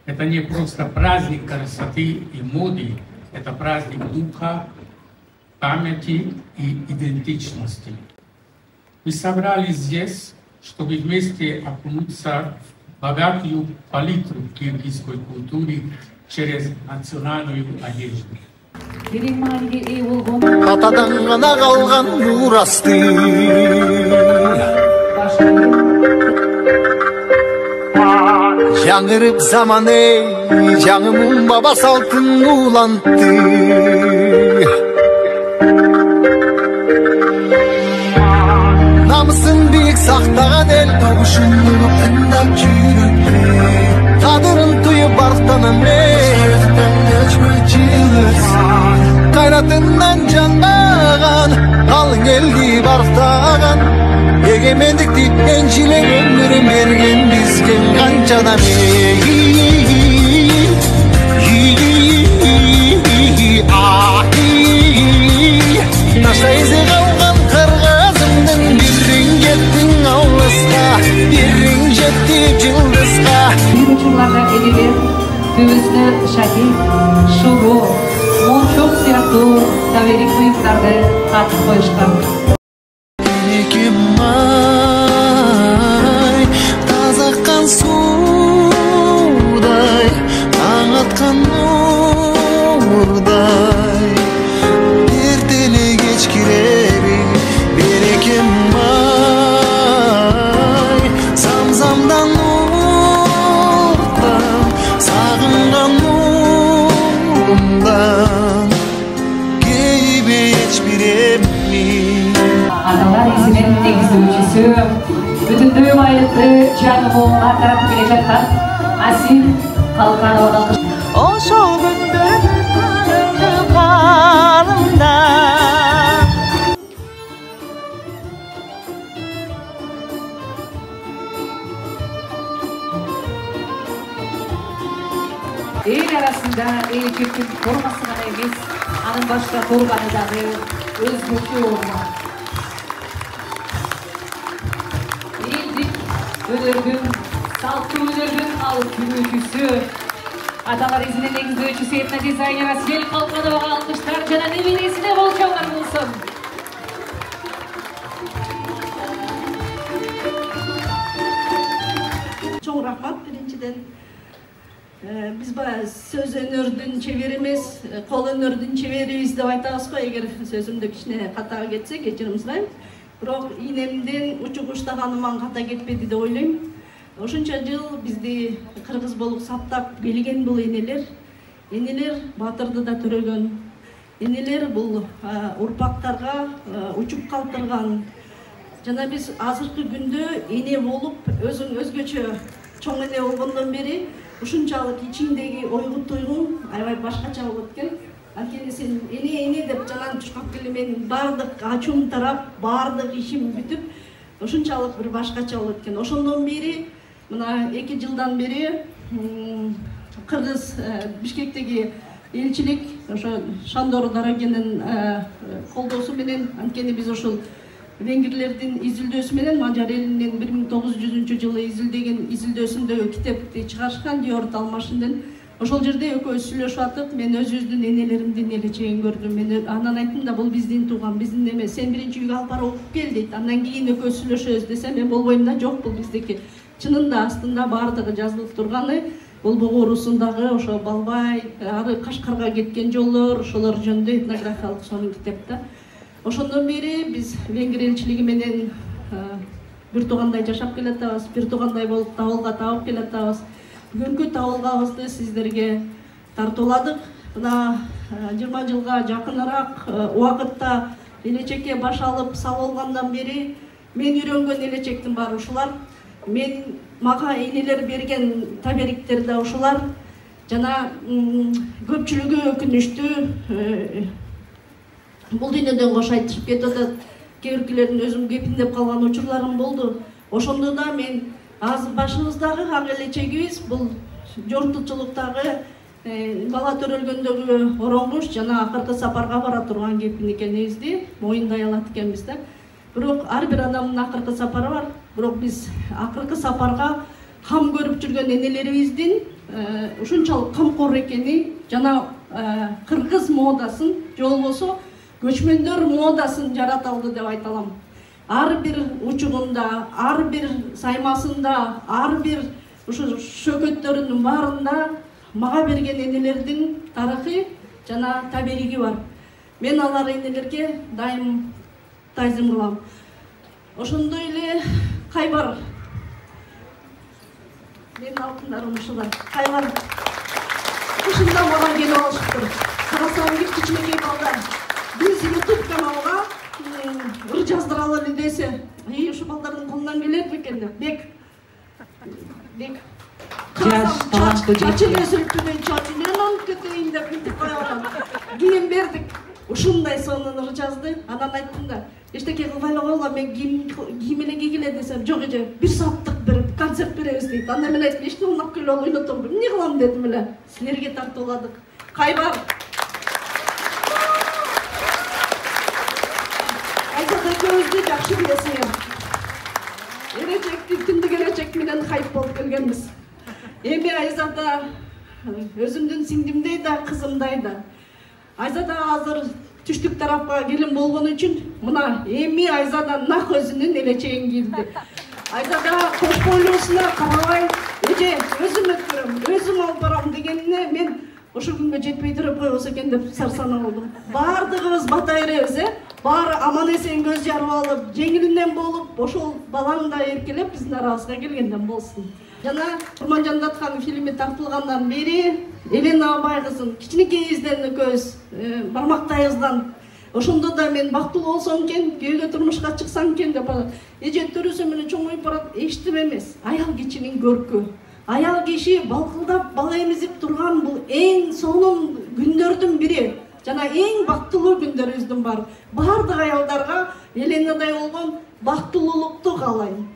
Это не просто праздник красоты и моды, это праздник духа, памяти и идентичности. Мы собрались здесь, чтобы вместе окунуться в богатую палитру киргизской культуры через национальную одежду. Атадан гана калган мурасты жаңырып заман жаңымын баба салтын улантты намысын бийик сактаган эл тогушунуп тыңдап жүрөкпү кадырын туюп барктанам кайратынан жанбаган калың элди барктаган эгемендикти энчилеп өмүрүн берген бизге канча адам нашта изи калган кыргызымдын бириң кеттиң алыска бириң жетти жылдызга учурларда элелер көбүсүнө шахид шубу мончок сыяктуу табелик буюктарды катып коюшкан. Таза аккан суудай таң аткан нурдай эртеле кеч киреби берекем ай замзамдан нурдан сагынган нурумдан кейбе эч биремми Analar izinin негиздөөчүсү бүтүндөй байлыкты жаңы буунга таратып келе жаткан Асил Калканова. Ошол күндөрдү канымда Эл арасында эркектин формасы гана эмес, анын башка турганы дагы өзгөчө орун. Элдик өнөрдүн, салттуу өнөрдүн ал күнөөчүсү, аталар изинин негиздөөчүсү этно дизайнер Асил Калкановага алкыштар жана небересине болчоңор болсун. Чоң рахмат биринчиден. Биз баягы сөз өнөрдүн чебери эмес, кол өнөрдүн чеберибиз деп айтабыз го. Эгер сөзүмдө кичине ката кетсе кечирим сурайм. Бирок ийнемден учуп уштаганыман ката кетпеди деп ойлойм. Ошончо жыл бизди кыргыз болуп саптап келген бул энелер батырды да төрөгөн. Энелер бул урпактарга учуп калтырган. Жана биз азыркы күндө эне болуп өзүң өзгөчө чоң эне болгондон бери ушунчалык ичиңдеги ойгу туйгуң аябай башкача болуп кеткен. Анткени сен эне деп жанан чуркап келе менин баардык ачуум тарап, баардык ишим бүтүп, ушунчалык бир башкача болуп кеткен. Ошондон бери мына 2 жылдан бери Кыргыз Бишкектеги элчилик ошо Шандор Дарагенин колдоосу менен, анткени биз ошол венгрлердин изилдөөсү менен Мажар элинин 1900-жылы изилдеген изилдөөсүндөгү китепти чыгарышкан Диорт Алмашинден. Ошол жерде экөөбүз сүйлөшүп атып, мен өзүбүздүн энелеримдин эле чейин көрдүм. Мен анан айттым да, бул биздин тууган, биздин эме. Сен биринчи үйгө алып барып окуп кел дейт. Андан кийин экөөбүз сүйлөшөбүз десем, мен болбойм да, жок, бул биздики. Чынында астында баардыгы жазылып турганы, бул Бого уруусундагы ошо Балбай, ары Кашкарга кеткен жолдор, ошолор жөнүндө этнографиялык сонун китепте. Ошондон бери биз Венгр элчилиги менен бир туугандай жашап келатабыз, бир туугандай болуп табылга табып келатабыз. Бүгүнкү табылгабызды сиздерге тартууладык. Мына 20 жылга жакыныраак убакытта элечекке баш алып сал болгондон бери мен үйрөнгөн элечектин баары ушулар. Мага энелер берген табериктер да ушулар. Жана көпчүлүгү өкүнүчтүү бул дүйнөдөн кош айтышып кетип атат. Кээ биркилердин өзүм кепиндеп калган учурларым болду. Ошондо да мен азыр башыбыздагы ак элечегибиз бул жортучулуктагы бала төрөлгөндөгү ороңгуш жана акыркы сапарга бара турган кепин экенибизди моюндай алат экенбиз да. Бирок ар бир адамдын акыркы сапары бар. Бирок биз акыркы сапарга кам көрүп жүргөн энелерибиздин ушунчалык камкор экени жана кыргыз модасын же болбосо көчмөндөр модасын жарата алды деп айта алам. Ар бир учугунда, ар бир саймасында, ар бир ушу шөкөттөрүнүн баарында мага берген энелердин тарыхы жана табириги бар. Мен алар энелерге дайым таазим кылам. Ошондой эле Кайбар. Менин алтындарым ушулар. Кайбар. Ушунда мага келип алышыптыр. Карасам кичинекей балдар. Биз YouTube каналга ыр жаздыралы эле десе, ушу балдардын колунан келет бекен деп. Бек. Чачын өсүртүнөн чачынын кетейин деп мынтип коюп атам. Кийин бердик. Ушундай сонун ыр жазды. Анан айттым да, эчтеке кылбай эле койгула, мен кийим эле кийгиле десем, жок эже, 1 сааттык бир концерт беребиз дейт. Анда мен айттым, эчтеке унап келип алып ойнотом. Эмне кылам дедим эле. Силерге тартууладык. Кайбар. Айзат экөөбүздү жакшы билесиңер. Келечекти күндү келечек менен хайп болуп келгенбиз. Эми Айзада өзүмдүн сиңдимдей да, кызымдай да. Айзада азыр түштүк тарапка келин болгон үчүн мына эми Айзада нак өзүнүн элечегин кийди. Айзада кош бойлуусуна карабай, эже өзүм өткөрөм, өзүм алып барам дегенине мен ошол күнгө жетпей туруп койбосо экен деп сарсана болдум. Бардыгыбыз бата беребиз, баары аман эсен көз жарып алып, жеңилинен болуп, ошол балаң да эркелеп биздин арабызга келгенден болсун. Жана Курманжан Даткан фильми тартылгандан бери Елена Абай кызын кичинекейибизден экөөбүз бармактайбыздан ошондо да мен бактылуу болсом экен, күйөөгө турмушка чыксам экен деп эже төрөсө менен чоңоюп барат, эчтим эмес. Аял кишинин көркү. Аял киши балкылдап бала эмизип турган бул эң сонун күндөрдүн бири. Жана эң бактылуу күндөрүбүздүн бар. Бардык аялдарга Еленадай болгон бактылуулукту каалайм.